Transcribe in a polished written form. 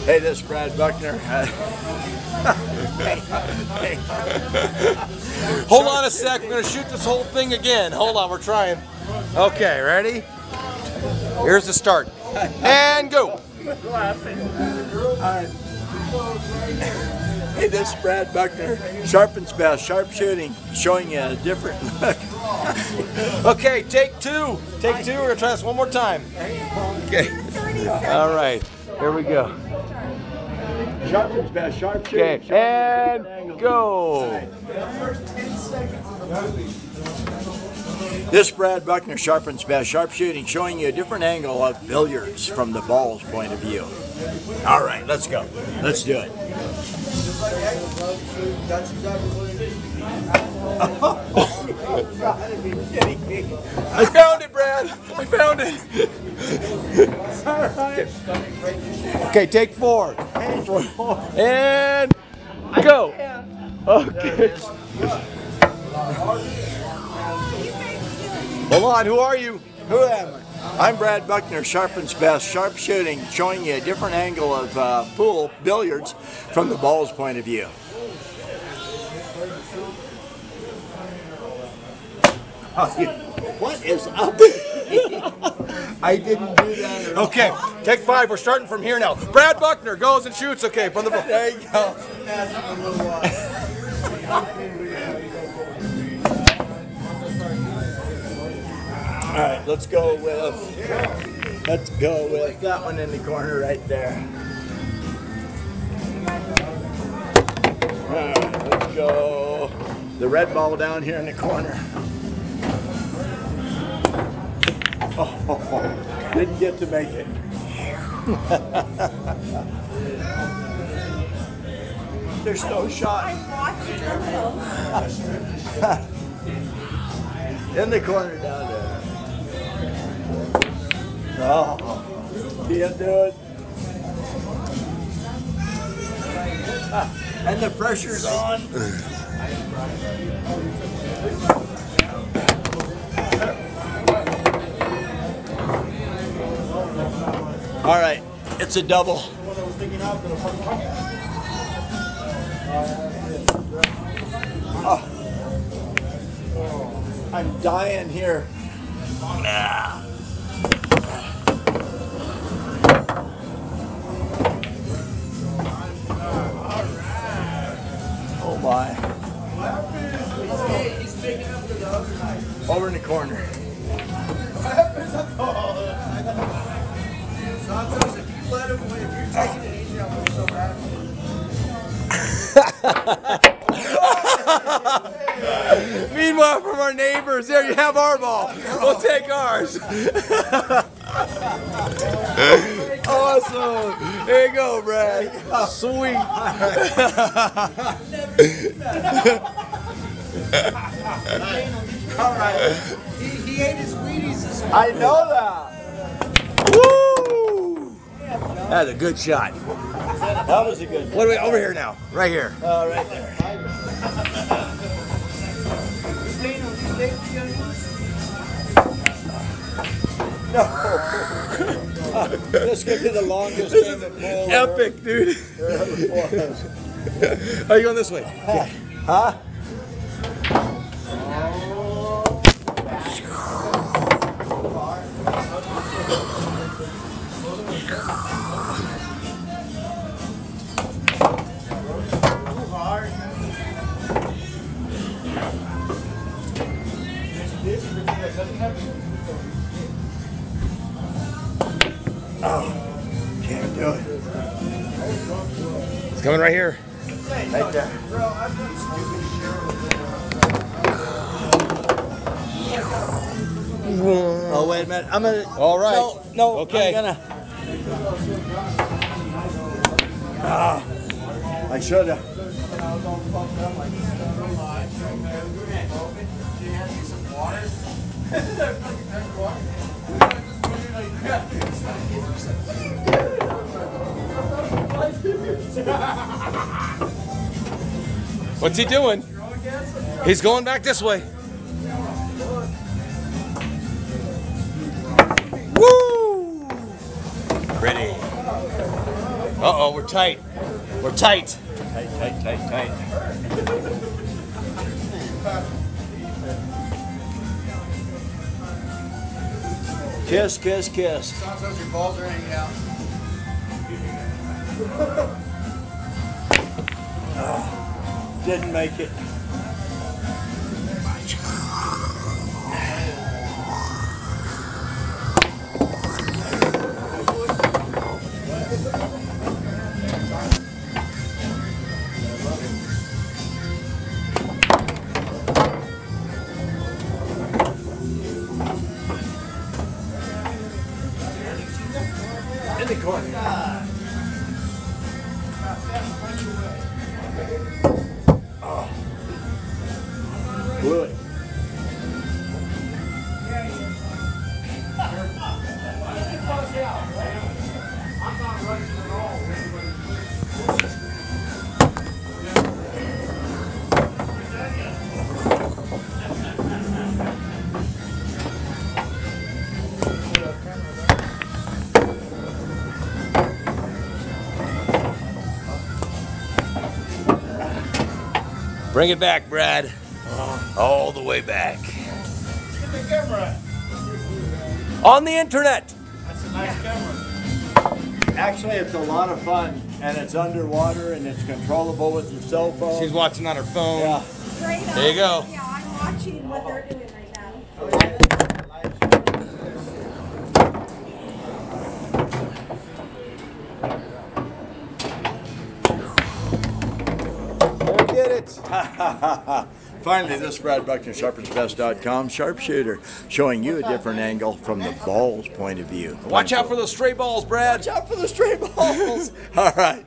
Hey, this is Brad Buckner. Hold on a sec. We're going to shoot this whole thing again. Hold on. We're trying. Okay, ready? Here's the start. And go. Hey, this is Brad Buckner. Sharpens best, sharp shooting, showing you a different look. Okay, take two. Take two. We're going to try this one more time. Okay. All right. Here we go. Sharpens best, sharp shooting. Okay, and go. This Brad Buckner Sharpens best, sharp shooting, showing you a different angle of billiards from the ball's point of view. All right, let's go. Let's do it. I found it, Brad. I found it. Okay, take four. And go. Okay. Hold on, who are you? Who am I? I'm Brad Buckner, Sharpens best, sharp shooting, showing you a different angle of pool, billiards, from the ball's point of view. What is up? I didn't do that at all. Okay, take five. We're starting from here now. Brad Buckner goes and shoots. Okay, from the ball. There you go. All right, let's go with that one in the corner right there. All right, let's go the red ball down here in the corner. Oh, didn't get to make it. There's no shot. In the corner down there. Oh, can't do it. And the pressure's on. All right, it's a double. Oh, I'm dying here. Oh my. Over in the corner. If you let him win, if you're taking it easy, I'm so bad. Meanwhile, from our neighbors, there you have our ball. We'll take ours. Awesome. There you go, Brad. Sweet. All right. He ate his Wheaties this morning. I know that. Woo! That's a good shot. That was a good one. What are we over here now? Right here. Right there. No. This could be the longest game of pool. Epic, dude. Are you going this way? Okay. Huh? Oh, can't do it. It's coming right here. Right there. Oh, wait a minute. I'm gonna. All right. No. Okay. I'm gonna. I should have. What's he doing? He's going back this way. Woo! Uh-oh, we're tight. We're tight. Tight, tight, tight, tight. Kiss, kiss, kiss. Sounds like your balls are hanging out. Didn't make it. In the corner. Oh. Blew it. Bring it back, Brad. All the way back. Get the camera. On the internet. That's a nice camera. Actually, it's a lot of fun, and it's underwater, and it's controllable with your cell phone. She's watching on her phone. Yeah. Straight up. There you go. Yeah, I'm watching what they're doing right now. I did it. Finally, this is Brad Buckner, sharpensbest.com sharpshooter, showing you a different angle from the ball's point of view. Watch out for those stray balls, Brad. Watch out for the stray balls. All right.